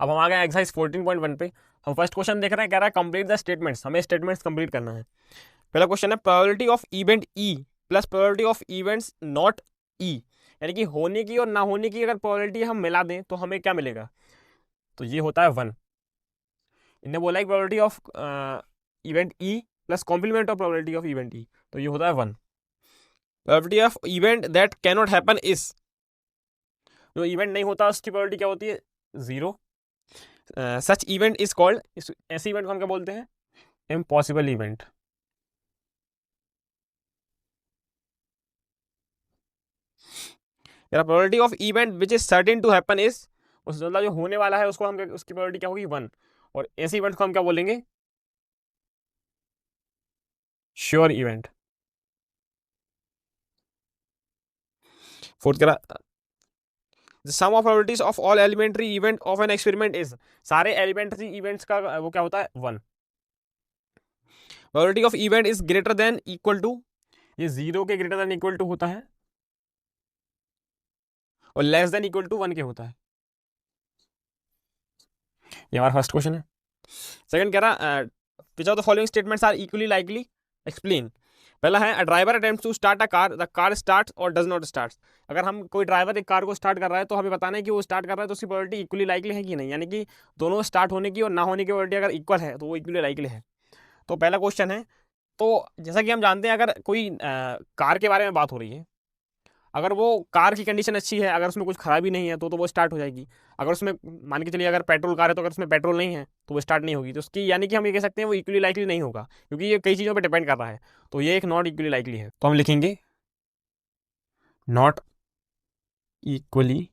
अब हम आ गए एक्सरसाइज 14.1 पे। हम फर्स्ट क्वेश्चन देख रहे हैं, कह रहा है कंप्लीट द स्टेटमेंट्स, हमें स्टेटमेंट्स कंप्लीट करना है। पहला क्वेश्चन है probability of event E plus probability of events not E, यानी कि होने की और ना होने की अगर प्रोबेबिलिटी हम मिला दें तो हमें क्या मिलेगा, तो ये होता है 1। इन्हें बोला है probability of event E plus complement of probability of event E, तो ये होता है 1। Probability of event that can not happen is, जो इवेंट नहीं होता उसकी प्रोबेबिलिटी क्या होती है, 0। सच इवेंट इज कॉल्ड, ऐसे इवेंट को हम क्या बोलते हैं, impossible event. Probability of event which is certain to happen is, उस मतलब जो होने वाला है उसको हम उसकी प्रोबेबिलिटी क्या होगी, 1। और ऐसे इवेंट को हम क्या बोलेंगे, श्योर इवेंट। फोर्थ कह रहा the sum of probabilities of all elementary event of an experiment is, सारे एलिमेंट्री इवेंट्स का वो क्या होता है, 1। Probability of event is greater than equal to, ये 0 के ग्रेटर देन इक्वल टू होता है और लेस देन इक्वल टू 1 के होता है। ये हमारा फर्स्ट क्वेश्चन है। सेकंड कह रहा which of the following statements are equally likely explain. पहला है a driver attempts to start a car, the car starts और डज नॉट स्टार्ट। अगर हम कोई ड्राइवर एक कार को स्टार्ट कर रहा है तो हमें बताना है कि वो स्टार्ट कर रहा है तो उसकी प्रोबेबिलिटी इक्वली लाइकली है कि नहीं, यानी कि दोनों स्टार्ट होने की और ना होने की प्रोबेबिलिटी अगर इक्वल है तो वो इक्वली लाइकली है। तो पहला क्वेश्चन है, तो जैसा कि हम जानते हैं अगर कोई कार के बारे में बात हो रही है, अगर वो कार की कंडीशन अच्छी है, अगर उसमें कुछ खराबी नहीं है तो वो स्टार्ट हो जाएगी। अगर उसमें मान के चलिए अगर पेट्रोल कार है तो अगर उसमें पेट्रोल नहीं है तो वो स्टार्ट नहीं होगी, तो उसकी यानी कि हम ये कह सकते हैं वो इक्वली लाइकली नहीं होगा, क्योंकि ये कई चीज़ों पर डिपेंड कर रहा है। तो ये एक नॉट इक्वली लाइकली है, तो हम लिखेंगे not equally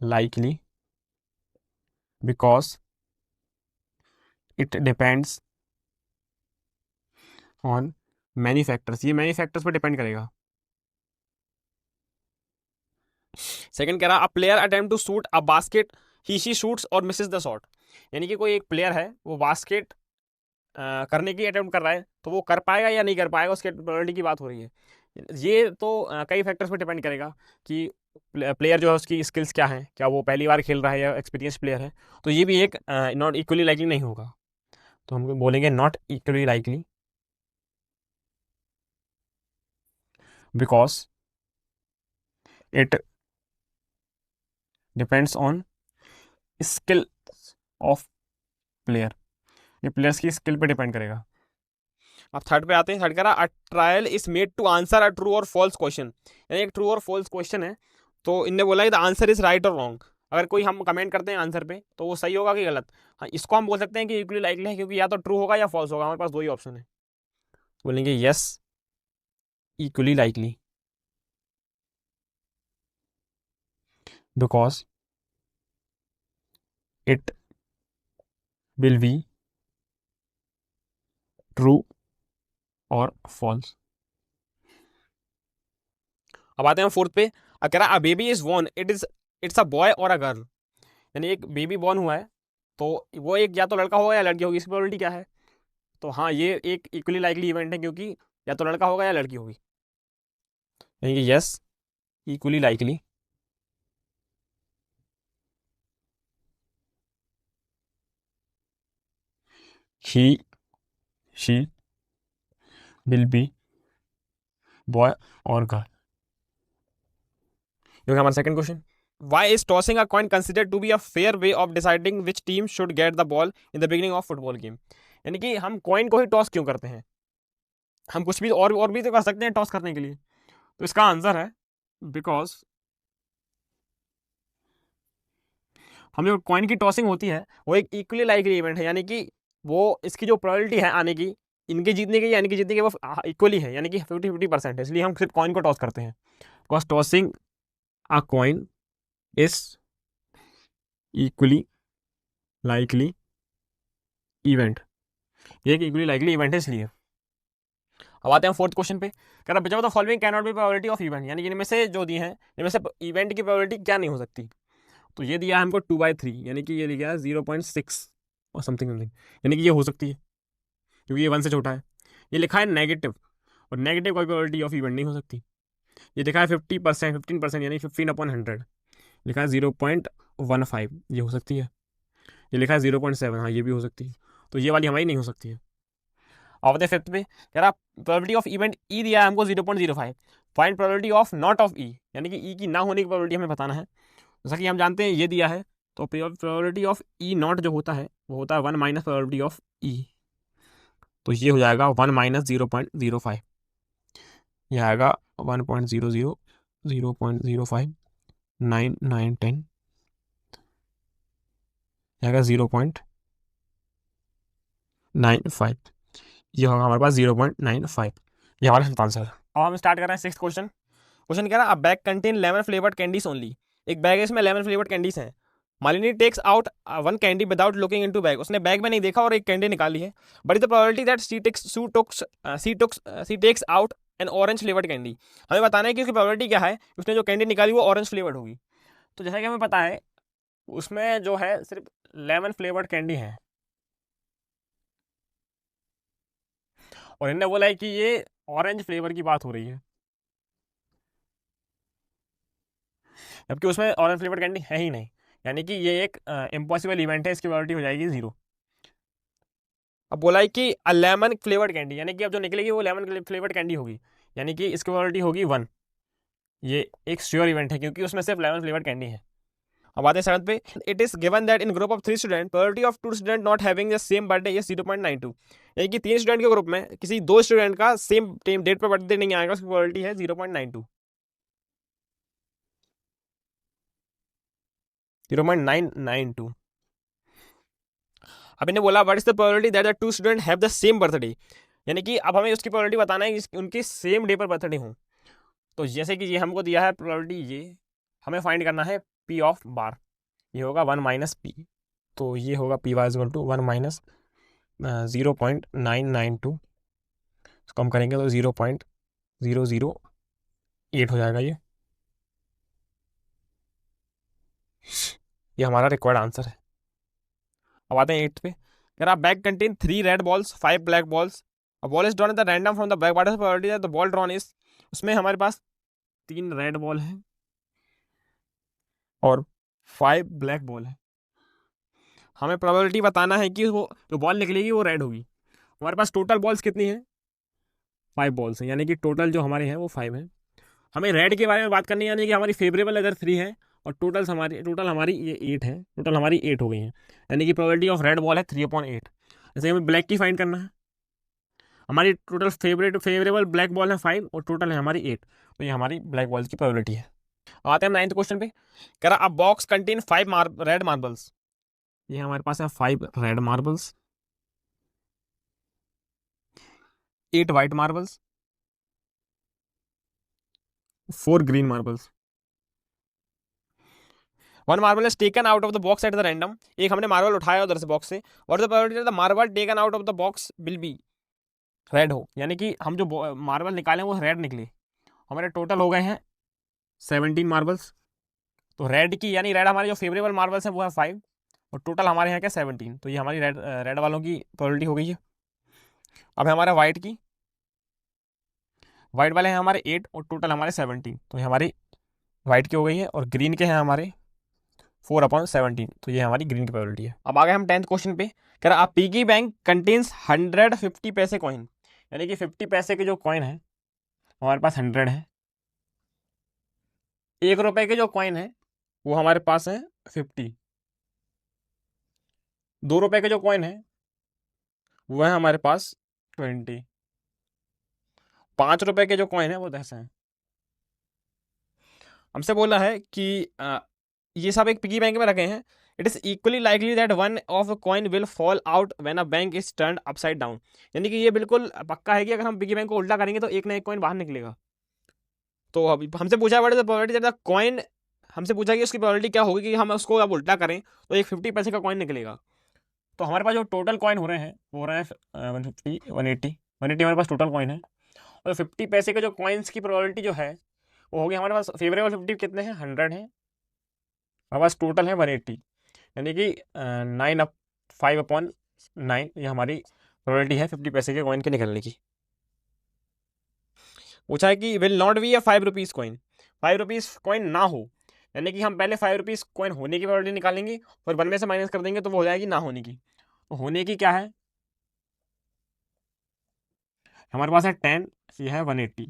likely because it depends on many factors, ये मैनी फैक्टर्स पर डिपेंड करेगा। सेकंड कह रहा a player attempt to shoot a basket, he she shoots और मिसेस द शॉट, यानी कि कोई एक प्लेयर है वो बास्केट करने की अटेम्प्ट कर रहा है, तो वो कर पाएगा या नहीं कर पाएगा, उसके प्रोबेबिलिटी की बात हो रही है। ये तो कई फैक्टर्स पर डिपेंड करेगा कि प्लेयर जो है उसकी स्किल्स क्या है, क्या वो पहली बार खेल रहा है या एक्सपीरियंस प्लेयर है, तो ये भी एक नॉट इक्वली लाइकली नहीं होगा। तो हम बोलेंगे not equally likely because it depends on skill of player, ये प्लेयर्स की स्किल पे डिपेंड करेगा। अब थर्ड पे आते हैं। थर्ड कह रहा a trial is made to answer a true और फॉल्स क्वेश्चन, यानी एक ट्रू और फॉल्स क्वेश्चन है, तो इनने बोला कि द आंसर इज राइट और रॉन्ग। अगर कोई हम कमेंट करते हैं आंसर पे तो वो सही होगा कि गलत, हाँ इसको हम बोल सकते हैं कि इक्वली लाइकली है, क्योंकि या तो ट्रू होगा या फॉल्स होगा, हमारे पास दो ही ऑप्शन है। बोलेंगे yes equally likely because it will be true और फॉल्स। अब आते हैं फोर्थ पे। कह रहा a baby is born, it's a boy और अ गर्ल, यानी एक बेबी बॉर्न हुआ है तो वो एक या तो लड़का होगा या लड़की होगी, इसकी प्रोबेबिलिटी क्या है, तो हाँ ये एक इक्वली लाइकली इवेंट है, क्योंकि या तो लड़का होगा या लड़की होगी, यानी कि yes equally likely he she will be boy और गर्ल। क्योंकि हमारा second question, why is tossing a coin considered to be a fair way of deciding which team should get the ball in the beginning of football game, यानी कि हम coin को ही toss क्यों करते हैं, हम कुछ भी और भी तो कर सकते हैं टॉस करने के लिए, तो इसका आंसर है बिकॉज हम जो कॉइन की टॉसिंग होती है वो एक इक्वली लाइकली इवेंट है, यानी कि वो इसकी जो प्रोबेबिलिटी है आने की, इनके जीतने की या इनके जीतने की वो इक्वली है, यानी कि 50-50% है, इसलिए हम सिर्फ कॉइन को टॉस करते हैं। Because tossing a coin is equally likely event, ये एक इक्वली लाइकली इवेंट है इसलिए। अब आते हैं फोर्थ क्वेश्चन पे। कह रहा बचाओ the following can not be probability of event, यानी कि इनमें से जो दी है इनमें से इवेंट की प्रोबेबिलिटी क्या नहीं हो सकती, तो ये दिया है हमको 2/3, यानी कि ये लिखा है 0.6 और समथिंग समथिंग, यानी कि ये हो सकती है क्योंकि ये 1 से छोटा है। ये लिखा है नेगेटिव, और नेगेटिव कोई प्रोबेबिलिटी ऑफ इवेंट नहीं हो सकती। ये लिखा है 50%, 15%, यानी 15/100, लिखा है 0.15 ये हो सकती है, ये लिखा है 0.7, हाँ ये भी हो सकती है, तो ये वाली हमारी नहीं हो सकती है। ऑफ द फिफ्थ पे कह रहा प्रोबेबिलिटी ऑफ इवेंट ई दिया है हमको 0.05, find probability of not of E, यानी कि ई की ना होने की प्रोबेबिलिटी हमें बताना है। जैसा कि हम जानते हैं ये दिया है, तो प्रोबेबिलिटी ऑफ ई नॉट जो होता है वो होता है 1 माइनस प्रोबेबिलिटी ऑफ ई, तो ये हो जाएगा 1 माइनस 0.05, ये आएगा 1.00, 0.05, 9 9 10, आएगा 0.95, ये होगा हमारे पास 0.95, ये हमारा आंसर है। अब हम स्टार्ट कर रहे हैं सिक्स क्वेश्चन। क्वेश्चन कह रहा है a bag contain 11 flavoured candies only, एक बैग है इसमें 11 फ्लेवर्ड कैंडीज हैं। Malini takes out one candy without looking into bag, उसने बैग में नहीं देखा और एक कैंडी निकाली है, but is the probability that she takes out an orange flavoured candy, हमें बताना है कि उसकी प्रोबेबिलिटी क्या है उसने जो कैंडी निकाली वो ऑरेंज फ्लेवर्ड होगी। तो जैसा कि हमें पता है उसमें जो है सिर्फ 11 फ्लेवर्ड कैंडी है, और इन्होंने बोला है कि ये ऑरेंज फ्लेवर की बात हो रही है, जबकि उसमें ऑरेंज फ्लेवर कैंडी है ही नहीं, यानी कि ये एक इम्पॉसिबल इवेंट है, इसकी प्रोबेबिलिटी हो जाएगी 0। अब बोला है कि लेमन फ्लेवर्ड कैंडी, यानी कि अब जो निकलेगी वो लेमन फ्लेवर्ड कैंडी होगी, यानी कि इसकी प्रोबेबिलिटी होगी 1, ये एक श्योर इवेंट है क्योंकि उसमें सिर्फ लेमन फ्लेवर्ड कैंडी है। अब आते हैं सेवंथ पे, it is given that in group of 3 student probability of 2 student not having the same birthday is 0.92, यानी कि 3 स्टूडेंट के ग्रुप में किसी 2 स्टूडेंट का सेम डेट पर बर्थडे नहीं आएगा, उसकी प्रोबेबिलिटी है 0.92, 0.992। अब इन्हें बोला what is the probability that the 2 student have the same birthday, यानी कि अब हमें उसकी प्रोबेबिलिटी बताना है कि उनके सेम डे पर बर्थडे हो। तो जैसे कि ये हमको दिया है प्रोबेबिलिटी, ये हमें फाइंड करना है पी ऑफ बार, ये होगा 1 माइनस पी, तो ये होगा P Y equal to 1 minus 0.992, कम करेंगे तो 0.008 हो जाएगा। ये हमारा रिक्वायर्ड आंसर है। अब आते हैं 8th पे, कह रहा bag contain 3 red balls 5 black balls, a ball is drawn in the random from the bag, what is the probability that the ball drawn is, उसमें हमारे पास 3 रेड बॉल हैं और 5 ब्लैक बॉल है, हमें प्रोबेबिलिटी बताना है कि वो जो बॉल निकलेगी वो रेड होगी। हमारे पास टोटल बॉल्स कितनी है, 5 बॉल्स हैं, यानी कि टोटल जो हमारे हैं वो 5 हैं। हमें रेड के बारे में बात करनी है, यानी कि हमारी फेवरेबल अगर 3 है और टोटल हमारी ये 8 है, टोटल हमारी 8 हो गई हैं, यानी कि प्रोबेबिलिटी ऑफ रेड बॉल है 3/8। जैसे हमें ब्लैक की फाइंड करना है, हमारी टोटल फेवरेबल ब्लैक बॉल है 5 और टोटल है हमारी 8, तो ये हमारी ब्लैक बॉल्स की प्रोबेबिलिटी है। आते हैं हम 9th क्वेश्चन पे, कह रहा अ बॉक्स कंटेन 5 रेड मार्बल्स, ये हमारे पास है 5 red marbles, 8 white marbles, 4 green marbles. 1 marble is taken out of the box at the random, एक हमने मार्बल उठाया उधर से बॉक्स से, और the probability the marble taken out of the box will be red हो, यानी कि हम जो मार्बल निकाले वो रेड निकले, हमारे टोटल हो गए हैं 17 मार्बल्स। तो रेड की, यानी रेड हमारे जो फेवरेबल मार्बल्स हैं वो है 5 और टोटल हमारे यहाँ क्या 17, तो ये हमारी रेड वालों की प्रोबेबिलिटी हो गई है। अब है हमारा वाइट की, वाइट वाले हैं हमारे 8 और टोटल हमारे 17, तो ये हमारी वाइट की हो गई है, और ग्रीन के हैं हमारे 4/17, तो ये हमारी ग्रीन की प्रोबेबिलिटी है। अब आ गए हम 10th क्वेश्चन पे, कह रहा पिगी बैंक कंटेन्स 150 पैसे कॉइन, यानी कि 50 पैसे के जो कॉइन है हमारे पास 100 है, 1 रुपए के जो कॉइन है वो हमारे पास है 50, 2 रुपए के जो कॉइन है वो है हमारे पास 20, 5 रुपए के जो कॉइन है वो 10 है। हमसे बोला है कि ये सब एक पिगी बैंक में रखे हैं, it is equally likely that one of coin will fall out when a bank is turned upside down, यानी कि ये बिल्कुल पक्का है कि अगर हम पिगी बैंक को उल्टा करेंगे तो एक ना एक कॉइन बाहर निकलेगा। तो अभी हमसे पूछा है what is the probability that the coin, हमसे पूछा कि उसकी प्रोबेबिलिटी क्या होगी कि हम उसको अब उल्टा करें तो एक 50 पैसे का कॉइन निकलेगा। तो हमारे पास जो टोटल कॉइन हो रहे हैं वो हो रहे हैं 150, 180 हमारे पास टोटल कॉइन है, और 50 पैसे के जो कॉइन्स की प्रोबेबिलिटी जो है वो होगी, हमारे पास फेवरेबल 50 कितने हैं 100 है, हमारे पास टोटल है 180, यानी कि 5/9 ये हमारी प्रोबेबिलिटी है 50 पैसे के कॉइन के निकलने की। पूछा है कि will not be a 5 rupees coin, 5 rupees coin ना हो, यानी कि हम पहले 5 रुपीज़ कॉइन होने की प्रोबेबिलिटी निकालेंगे, और 1 में से माइनस कर देंगे तो वो हो जाएगी ना होने की। तो होने की क्या है, हमारे पास है 10, ये है 180,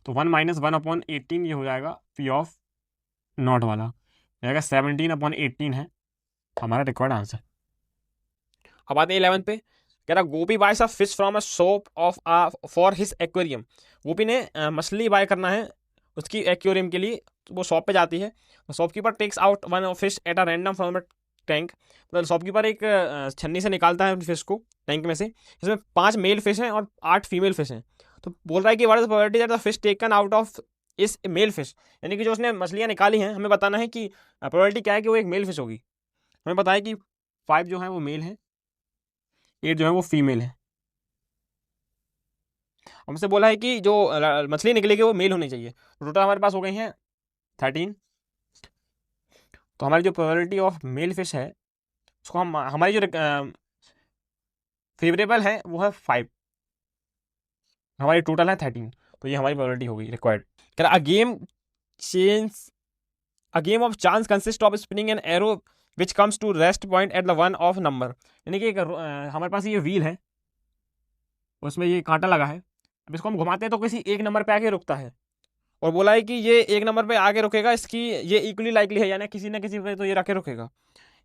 तो 1 माइनस 1/18 ये हो जाएगा पी ऑफ नॉट वाला, जाएगा 17/18 है हमारा रिक्वायर्ड आंसर। अब आते हैं 11 पे, कह रहा Gopi buys a fish from a shop of for his aquarium. Gopi ने मछली बाय करना है उसकी एक्वेरियम के लिए, तो वो शॉप पे जाती है, तो shopkeeper takes out one fish at a random from a tank. मतलब शॉपकीपर एक छन्नी से निकालता है फिश को टैंक में से, इसमें 5 मेल फिश हैं और 8 फीमेल फिश हैं। तो बोल रहा है कि what is the probability that the fish taken out of इस मेल फिश, यानी कि जो उसने मछलियाँ निकाली हैं हमें बताना है कि प्रोबेबिलिटी क्या है कि वो एक मेल फिश होगी। हमें बताया कि 5 जो है वो मेल है, 8 जो है वो फीमेल है। हमसे बोला है कि जो मछली निकलेगी वो मेल होनी चाहिए, तो टोटल हमारे पास हो गई हैं 13। तो हमारी जो प्रोबेबिलिटी ऑफ मेल फिश है उसको हम, हमारी जो फेवरेबल है वो है 5, हमारी टोटल है 13, तो ये हमारी प्रोबेबिलिटी होगी रिक्वायर्ड। कह रहा change a game of chance consist of spinning an arrow which comes to rest point at the one of number. यानी कि हमारे पास ये व्हील है, उसमें ये कांटा लगा है, अब इसको हम घुमाते हैं तो किसी एक नंबर पे आके रुकता है, और बोला है कि ये एक नंबर पे आगे रुकेगा, इसकी ये इक्वली लाइकली है, यानी किसी ना किसी पे तो ये रखे रुकेगा।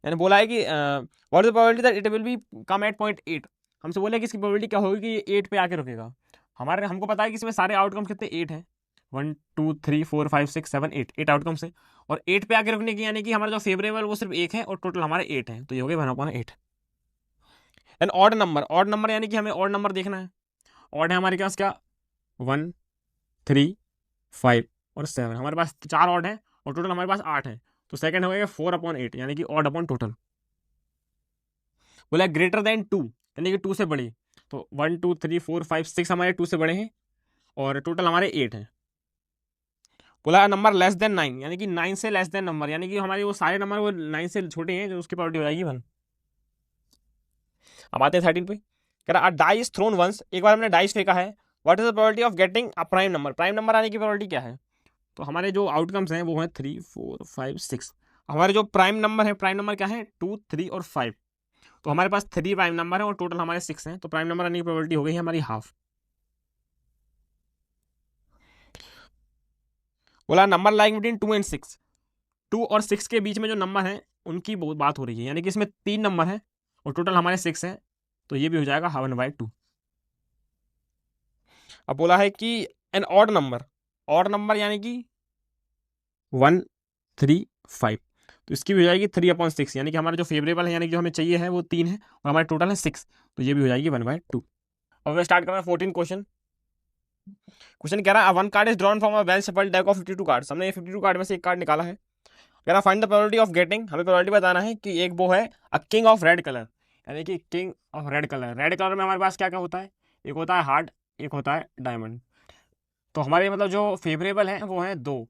यानी बोला है कि what is the probability that it will be come at point 8। हमसे बोले कि इसकी प्रोबेबिलिटी क्या होगी कि ये 8 पे आके रुकेगा। हमारे हमको पता है कि इसमें सारे आउटकम्स कितने 8 हैं, 1 2 3 4 5 6 7 8, 8 आउटकम्स है, और 8 पे आके रुकने की, यानी कि हमारा जो फेवरेबल वो सिर्फ एक है और टोटल हमारे 8 हैं, तो ये हो गए 1/8। And odd number, odd number यानी कि हमें ऑड नंबर देखना है। ऑड है हमारे पास क्या, 1 3 5 और 7, हमारे पास 4 ऑड है और टोटल हमारे पास 8 है, तो सेकंड हो गया 4/8, यानी कि ऑड अपॉन टोटल। बोला ग्रेटर देन 2, यानी कि 2 से बड़ी, तो 1 2 3 4 5 6 हमारे 2 से बड़े हैं और टोटल हमारे 8 हैं। बोला नंबर लेस देन 9, यानी कि 9 से लेस देन नंबर, यानी कि हमारे वो सारे नंबर वो 9 से छोटे हैं, जो उसकी प्रोबेबिलिटी हो जाएगी 1। अब आते हैं 13 पे, कह रहा डाइस थ्रोन वंस, एक बार हमने डाइस फेंका है, what is the probability of getting a prime number, prime number आने की प्रोबेबिलिटी क्या है। तो हमारे जो आउटकम्स हैं वो हैं 3 4 5 6, हमारे जो प्राइम नंबर है, प्राइम नंबर क्या है 2 3 और 5, तो हमारे पास 3 प्राइम नंबर है और टोटल हमारे 6 हैं, तो प्राइम नंबर आने की प्रोबेबिलिटी हो गई है हमारी हाफ। बोला नंबर लाइक बिटवीन 2 एंड 6, 2 और 6 के बीच में जो नंबर है उनकी बहुत बात हो रही है, यानी कि इसमें 3 नंबर है और टोटल हमारे 6 हैं, तो ये भी हो जाएगा 1/2। अब बोला है कि an odd number, odd number यानी कि 1 3 5, तो इसकी भी हो जाएगी 3/6, यानी कि हमारा जो फेवरेबल है यानी कि जो हमें चाहिए है वो 3 है और हमारे टोटल है 6, तो ये भी हो जाएगी 1/2। अब मैं स्टार्ट कर रहा हूँ 14 क्वेश्चन। क्वेश्चन कह रहा है one card is drawn from a well shuffled deck of 52 cards, हमने ये 52 कार्ड में से एक कार्ड निकाला है। कह रहा find the probability of getting, हमें प्रोबेबिलिटी बताना है कि एक वो है a king of red colour, यानी कि king of red colour. Red colour में हमारे पास क्या क्या होता है, एक होता है हार्ट, एक होता है डायमंड, तो हमारे मतलब जो फेवरेबल है वो है 2,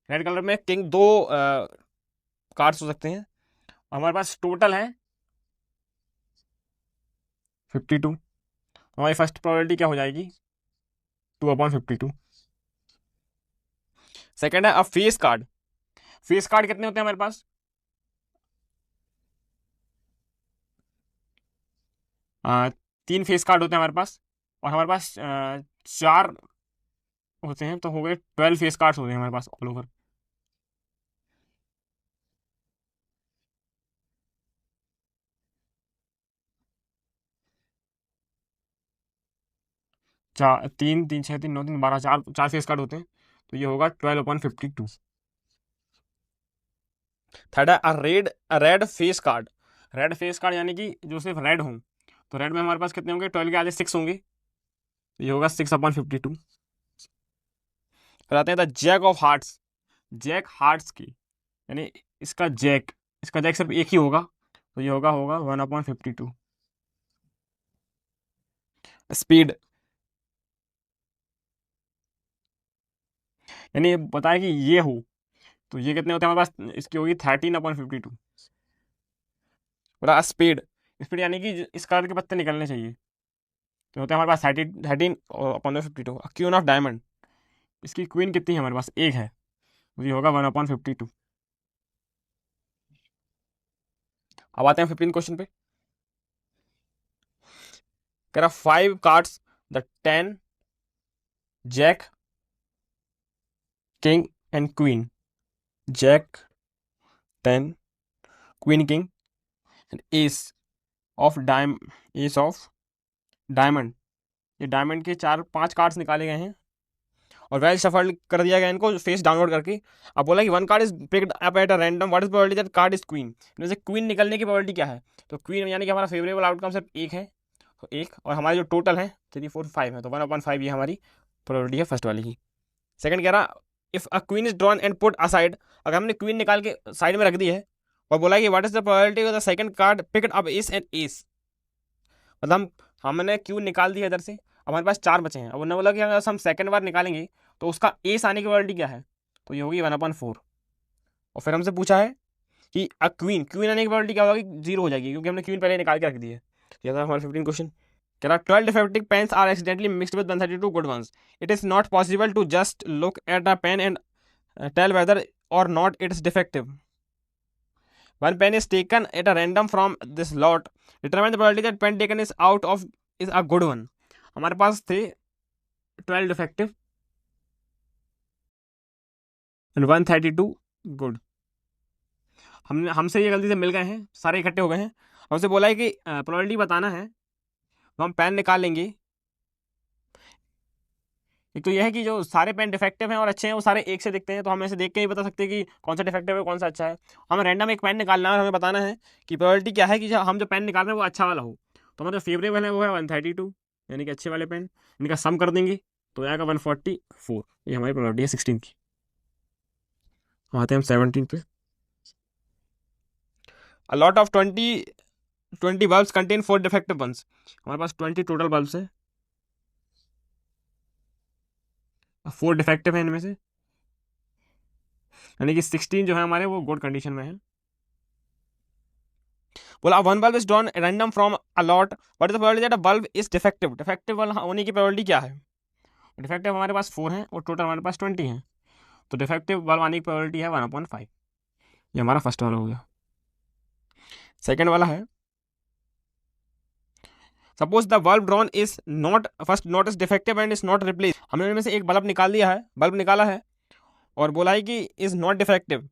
रेड कलर में किंग 2 कार्ड्स हो सकते हैं, हमारे पास टोटल है 52, हमारी फर्स्ट प्रोबेबिलिटी क्या हो जाएगी 2/52। सेकंड है अ फेस कार्ड, फेस कार्ड कितने होते हैं हमारे पास, 3 फेस कार्ड होते हैं हमारे पास, और हमारे पास 4 होते हैं, तो हो गए 12 फेस कार्ड्स होते हैं हमारे पास ऑल ओवर। चार 3 3 6 3 9 3 12, 4 4 फेस कार्ड होते हैं, तो ये होगा 12/52। थर्ड है a red face card, red face card यानी कि जो सिर्फ रेड हों, तो रेड में हमारे पास कितने होंगे, 12 के आगे 6 होंगे, तो ये होगा 6/52। फिर आते हैं the jack of hearts, jack hearts की, यानी इसका जैक, इसका जैक सिर्फ एक ही होगा, तो ये होगा 1/52। स्पीड, यानी पता है कि ये हो, तो ये कितने होते हैं हमारे पास, इसकी होगी 13/52। बोला स्पीड, स्पीड यानी कि इस कलर के पत्ते निकलने चाहिए, तो होते हैं हमारे पास 13 और 52। क्वीन ऑफ डायमंड, इसकी क्वीन कितनी है हमारे पास, एक है, ये होगा 1/52। अब आते हैं 15 क्वेश्चन पे। कह रहा 5 cards the 10 jack king and queen, jack 10 queen king and ace of diamond. ये डायमंड के 4-5 कार्ड्स निकाले गए हैं और वेल शफल कर दिया गया इनको फेस डाउनलोड करके। अब बोला कि 1 card is picked up at a random, what is probability that card is queen. जैसे क्वीन निकलने की प्रोबेबिलिटी क्या है, तो क्वीन यानी कि हमारा फेवरेबल आउटकम सिर्फ एक है, तो एक, और हमारे जो टोटल है 3 4 5 है, तो 1/5 ये हमारी प्रोबेबिलिटी है फर्स्ट वाली की। सेकंड कह रहा if a queen is drawn and put aside, अगर हमने क्वीन निकाल के साइड में रख दी है और बोला कि what is the probability of the second card picked up S and S, मतलब हमने क्यू निकाल दिया इधर से, अब हमारे पास 4 बचे हैं। अब उन्होंने बोला कि अगर हम सेकंड बार निकालेंगे तो उसका एस आने की प्रोबेबिलिटी क्या है, तो ये होगी 1/4। और फिर हमसे पूछा है कि क्वीन आने की प्रोबेबिलिटी क्या होगी, 0 हो जाएगी क्योंकि हमने क्वीन पहले निकाल के रख दी है। ये था हमारा 15 क्वेश्चन। कह रहा 12 defective pens are accidentally mixed with 132 good ones, it is not possible to just look at a pen and tell whether or not it is defective. One pen is taken at a random from this lot. Determine the probability that pen taken is out of is a good one. हमारे पास थे 12 defective and 132 good. हमसे ये गलती से मिल गए हैं, सारे इकट्ठे हो गए हैं। हमसे बोला है कि प्रोबेबिलिटी बताना है, तो हम पेन निकाल लेंगे। एक तो यह है कि जो सारे पेन डिफेक्टिव हैं और अच्छे हैं वो सारे एक से दिखते हैं, तो हम ऐसे देख के ही बता सकते हैं कि कौन सा डिफेक्टिव है कौन सा अच्छा है। हमें रैंडम एक पेन निकालना है और हमें बताना है कि प्रोबेबिलिटी क्या है कि हम जो पेन निकाल रहे हैं वो अच्छा वाला हो। तो हमारा जो फेवरेबल है वो है 132, यानी कि अच्छे वाले पेन, इनका सम कर देंगे तो आएगा 144। ये हमारी प्रोबेबिलिटी है 16 की। आते हैं हम 17 पे। A lot of 20 bulbs contain 4 defective bulbs. हमारे पास 20 टोटल बल्ब्स है, 4 डिफेक्टिव है इनमें से, यानी कि 16 जो है हमारे वो गुड कंडीशन में है। बोला 1 bulb is drawn random from a lot, what is the probability that a bulb is defective. Defective होने की प्रोबेबिलिटी क्या है, डिफेक्टिव हमारे पास 4 है और टोटल हमारे पास 20 है, तो डिफेक्टिव बल्ब आने की प्रोबेबिलिटी है 1/5। ये हमारा फर्स्ट वाला हो गया। सेकेंड वाला है suppose the bulb drawn is not first not is defective and is not replace. हमने इनमें से एक बल्ब निकाल दिया है, बल्ब निकाला है और बोला है कि इज नॉट डिफेक्टिव,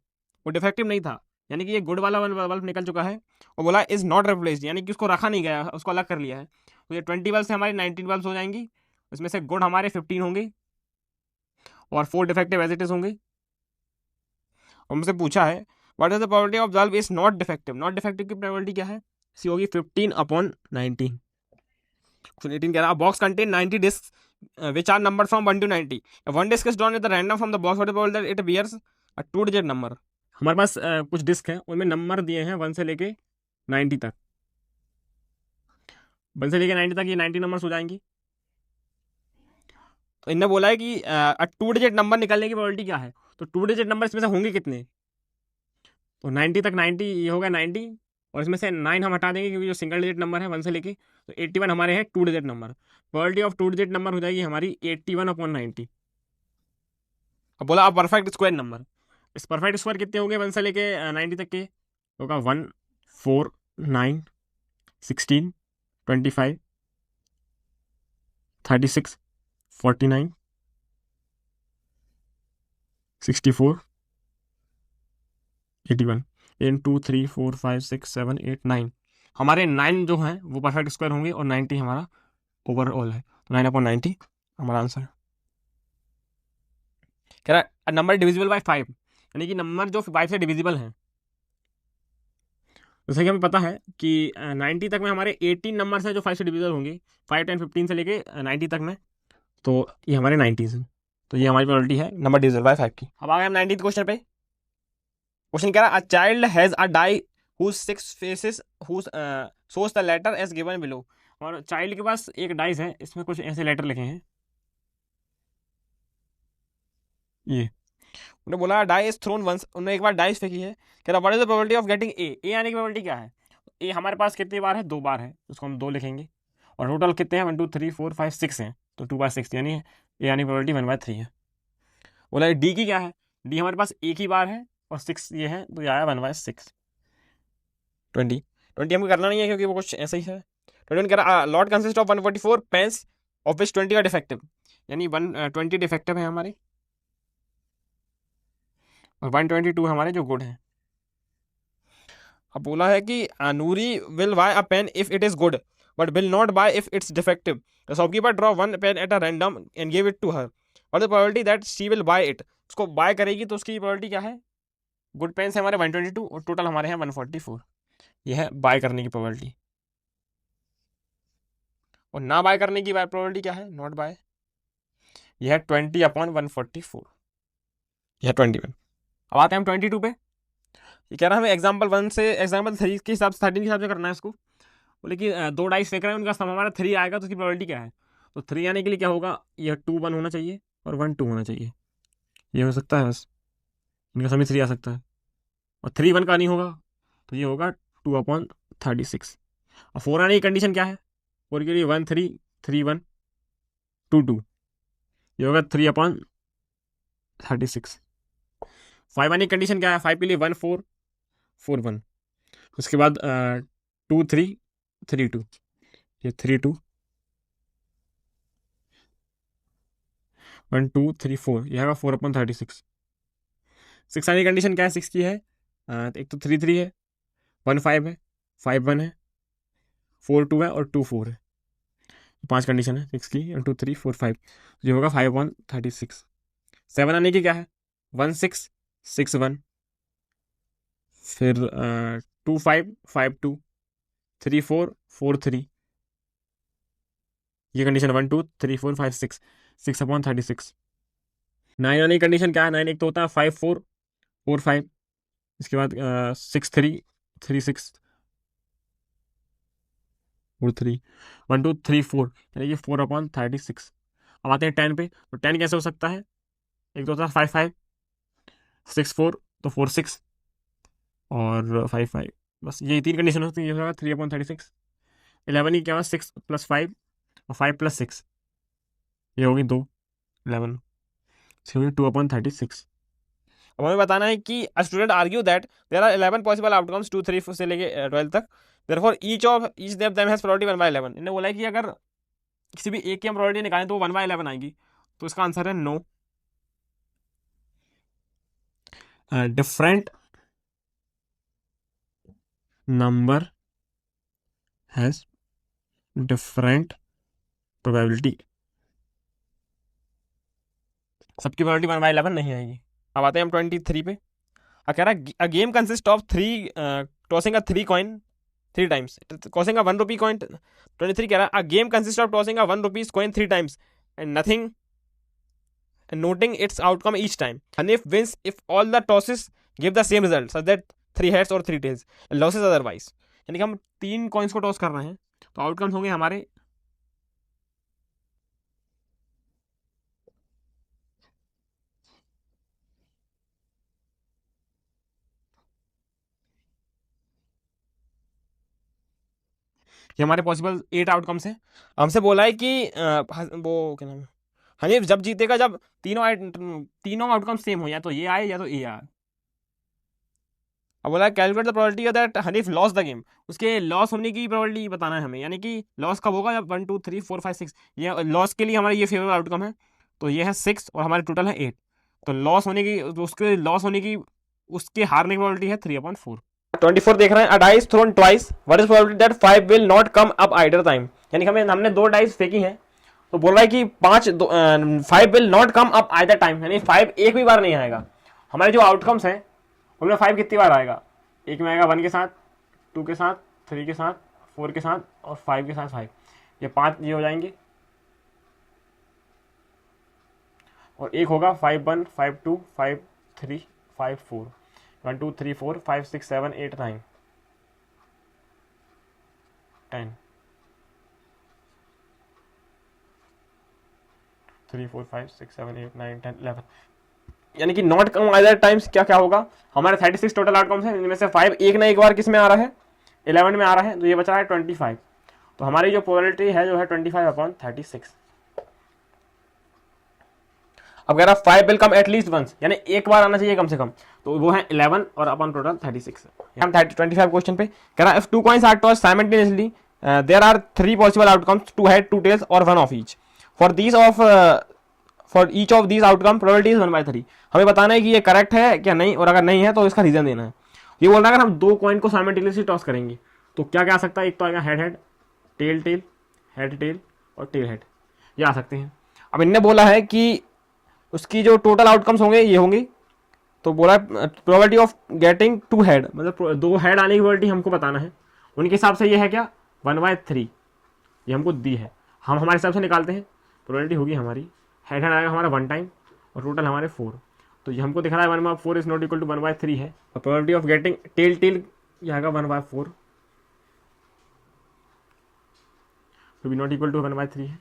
वो डिफेक्टिव नहीं था, यानी कि ये गुड वाला बल्ब निकल चुका है। और बोला इज नॉट रिप्लेस्ड, यानी कि उसको रखा नहीं गया, उसको अलग कर लिया है। तो ये 20 बल्ब से हमारी 19 बल्ब हो जाएंगी, इसमें से गुड हमारे 15 होंगे और 4 डिफेक्टिव एज इट इज होंगे। और मुझसे पूछा है what is the probability of bulb is not defective. Not defective की प्रोबेबिलिटी क्या है, सी होगी 15/19। 18 कह रहा box contain 90 disc which are numbered from 1 to 90. If one disc is drawn at the random from the box, what is the probability that it bears a 2-digit number? हमारे पास कुछ disc हैं, उनमें number दिए हैं 1 से लेके 90 तक। 1 से लेके 90 तक ये 90 नंबर्स हो जाएंगी। तो इनने बोला है कि 2 डिजिट नंबर निकलने की प्रोबेबिलिटी क्या है, तो 2 डिजिट नंबर इसमें से होंगे कितने, तो 90 तक 90 ये होगा 90, और इसमें से 9 हम हटा देंगे क्योंकि जो सिंगल डिजिट नंबर है 1 से लेके, तो 81 हमारे हैं 2 digit number. Probability of 2 digit number हो जाएगी हमारी 81/90। अब बोला आप परफेक्ट स्क्वायर नंबर, इस परफेक्ट स्क्वायर कितने होंगे 1 से लेके 90 तक के, होगा 1 4 9 16 25 36 49 64 81। 1 2 3 4 5 6 7 8 9, हमारे 9 जो हैं वो परफेक्ट स्क्वायर होंगे और 90 हमारा ओवरऑल है, तो 9/90 हमारा आंसर है। कह रहा है नंबर डिविजिबल बाय 5, यानी कि नंबर जो 5 से डिविजिबल हैं। जैसे कि हमें पता है कि 90 तक में हमारे 18 नंबर्स हैं जो 5 से डिविजिबल होंगे, 5 10 15 से लेके 90 तक में, तो ये हमारे 90s हैं, तो ये हमारी प्रोबेबिलिटी है नंबर डिविजिबल बाय 5 की। अब आ गए हम 19th क्वेश्चन पे। क्वेश्चन कह रहा है a child has a die whose 6 faces whose shows the letter as given below। और चाइल्ड के पास एक डाइस है, इसमें कुछ ऐसे लेटर लिखे हैं, ये उन्होंने बोला डाई इज थ्रोन वंस, उन्होंने एक बार डाइस फेंकी है। कह रहा what is the probability of getting a आने की प्रोबेबिलिटी क्या है, ए हमारे पास कितनी बार है, 2 बार है, उसको हम 2 लिखेंगे, और टोटल कितने हैं 1 2 3 4 5 6 हैं, तो 2/6, यानी ए आने की प्रोबेबिलिटी 1/3 है। बोला डी की क्या है, डी हमारे पास एक ही बार है और 6 ये है, तो ये आया 1/6। 20 20 हमको करना नहीं है क्योंकि वो कुछ ऐसा ही है। 21 कह रहा lot consist of 144 pains of which 20 का डिफेक्टिव, यानी 120 डिफेक्टिव है हमारे और 122 हमारे जो गुड है। अब बोला है कि Noori will buy a pen if it is good but will not buy if it's defective. The shopkeeper draw one pen at a random and give it to her or the probability that she will buy it. उसको buy करेगी तो उसकी probability क्या है? Good pens है हमारे 122 और total हमारे हैं 144। यह है बाय करने की प्रोबेबिलिटी। और ना बाय करने की प्रोबेबिलिटी क्या है? Not by. यह है 20/144। यह 21। अब आते हैं हम 22 पे। ये कह रहा है हमें एग्जाम्पल 1 से एग्जाम्पल 3 के हिसाब से 13 के हिसाब से करना है इसको। बोले कि दो डाइस फेंक रहे हैं, उनका सम हमारा 3 आएगा तो उसकी प्रोबेबिलिटी क्या है? तो 3 आने के लिए क्या होगा? यह 2 1 होना चाहिए और 1 2 होना चाहिए। ये हो सकता है बस, इनका समी 3 आ सकता है और 3 1 का नहीं होगा तो ये होगा 2/36। और 4 आने की कंडीशन क्या है? 4 के लिए 1 3 3 1 2 2, ये होगा 3/36। 5 आने की कंडीशन क्या है? 5 के लिए 1 4 4 1, उसके बाद 2 3 3 2, ये 3 2 1 2 3 4, यह होगा 4/36। 6 आने की कंडीशन क्या है? 6 की है एक तो 3 3 है, 1 5 है, 5 1 है, 4 2 है और 2 4 है। 5 कंडीशन है 6 की, 1 2 3 4 5, ये होगा 5/36। 7 आने की क्या है? 1 6 6 1, फिर 2 5 5 2 3 4 4 3, ये कंडीशन 1 2 3 4 5 6, 6/36। 9 आने की कंडीशन क्या है? 9 एक तो होता है 5 4 4 5, इसके बाद 6 3 3 6 4 3 1 2 3 4, यानी कि 4/36। अब आते हैं 10 पे। तो 10 कैसे हो सकता है? एक तो होता है 5 5 6 4, तो 4 6 और 5 5, बस ये 3 कंडीशन होती है। ये होगा 3/36। 11 ही क्या होगा? 6 + 5 और 5 + 6, ये होगी 2 11, होगी 2/36। अब हमें बताना है कि a student argue that there are 11 possible outcomes 2 3 से लेके 12 तक, therefore each of them has probability 1/11। इन्होंने बोला है कि अगर किसी भी एक की हम प्रोबेबिलिटी निकालें तो वो 1/11 आएगी, तो इसका आंसर है no. Different number has different probability, सबकी प्रोबेबिलिटी 1/11 नहीं आएगी। अब आते हैं हम 23 पे। कह रहा है a game consist of 3 tossing a 3 coin 3 times, tossing a 1 rupee coin। 23 कह रहा है a game consist of tossing a 1 rupees coin 3 times and nothing and noting its outcome each time. Hanif wins if all the tosses give the same result such that 3 heads or 3 tails and losses otherwise। यानी कि हम 3 coins को toss कर रहे हैं तो outcomes होंगे हमारे ये हमारे पॉसिबल 8 आउटकम्स हैं। हमसे बोला है कि वो क्या नाम है, हनीफ जब जीतेगा जब तीनों आउटकम सेम हो, या तो ये आए या तो ये आए। अब बोला calculate the probability that Hanif loss the game, उसके लॉस होने की प्रोबेबिलिटी बताना है हमें, यानी कि लॉस कब होगा? जब 1 2 3 4 5 6, ये लॉस के लिए हमारा ये फेवरेबल आउटकम है, तो ये है 6 और हमारे टोटल है 8। तो लॉस होने की, तो उसके लॉस होने की, उसके हारने की प्रोबेबिलिटी है 3/4। 24 देख रहे हैं। A dice thrown twice, what is probability that 5 will not come up either time. यानी कि हमने 2 डाइस फेंकी हैं तो बोल रहा है कि 5 will not come up either time, यानी 5 एक भी बार नहीं आएगा। हमारे जो आउटकम्स हैं उनमें 5 कितनी बार आएगा? एक में आएगा 1 के साथ, 2 के साथ, 3 के साथ, 4 के साथ और 5 के साथ 5, ये 5 ये हो जाएंगे और एक होगा 5 1 5 2 5 3 5 4, 1 2 3 4 5 6 7 8 9 10 3 4 5 6 7 8 9 10 11, यानी कि नॉट कम आइदर टाइम्स क्या क्या होगा? हमारे 36 टोटल आउटकम्स हैं, इनमें से 5 एक ना एक बार किस में आ रहा है? 11 में आ रहा है, तो ये बच रहा है 25। तो हमारी जो प्रोबेबिलिटी है जो है 25/36। अब कह रहा 5 विल कम एटलीस्ट वंस, यानी एक बार आना चाहिए कम से कम, तो वो है 11 और अपन टोटल 36। हम 25 क्वेश्चन पे कह रहा if two coins are toss simultaneously there are 3 possible outcomes, 2 head 2 tails और 1 of each, for each of these outcome probability is 1/3। हमें बताना है कि ये करेक्ट है क्या नहीं, और अगर नहीं है तो इसका रीजन देना है। ये बोल रहा है अगर हम 2 कॉइन को साइमल्टेनियसली टॉस करेंगे तो क्या क्या आ सकता है, एक तो आएगा head head, tail tail, head tail और टेल हेड, ये आ सकते हैं। अब इनने बोला है कि उसकी जो टोटल आउटकम्स होंगे ये होंगे, तो बोला प्रोबेबिलिटी ऑफ गेटिंग 2 हेड, मतलब 2 हेड आने की प्रोबेबिलिटी हमको बताना है। उनके हिसाब से ये है क्या 1/3, ये हमको दी है, हम हमारे हिसाब से निकालते हैं। प्रोबेबिलिटी होगी हमारी हेड हेड आएगा हमारा 1 टाइम और टोटल हमारे 4, तो ये हमको दिख रहा है 1/4 इज नॉट इक्वल टू 1/3 है, और probability of getting tail tail ये आएगा 1/4 तो भी नॉट इक्वल टू 1/3 है।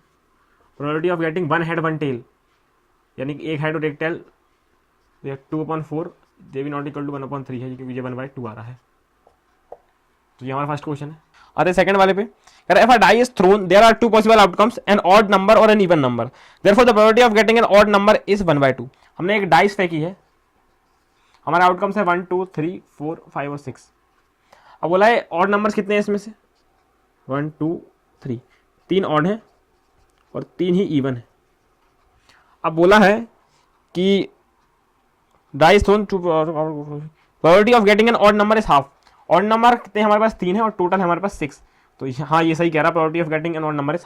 Probability of getting 1 head 1 tail, यानी कि एक हेड और एक टेल 2/4, दे भी नॉट इक्वल टू 1/3 है, क्योंकि ये 1/2 आ रहा है। तो ये हमारा फर्स्ट क्वेश्चन है। अरे सेकंड वाले पे कह रहा है, if a die is thrown there are 2 possible outcomes, an odd number or an even number, therefore the probability of getting an odd number is 1/2। हमने एक डाइस फेंकी है, हमारे आउटकम्स है 1 2 3 4 5 और 6। अब बोला है ऑड नंबर्स कितने हैं इसमें से, 1 2 3, 3 ऑड हैं और 3 ही इवन है। अब बोला है कि dice thrown two probability of getting an odd number is half. Odd number कितने हमारे पास 3 है और टोटल हमारे पास 6, तो हाँ ये सही कह रहा है, probability of getting an odd number is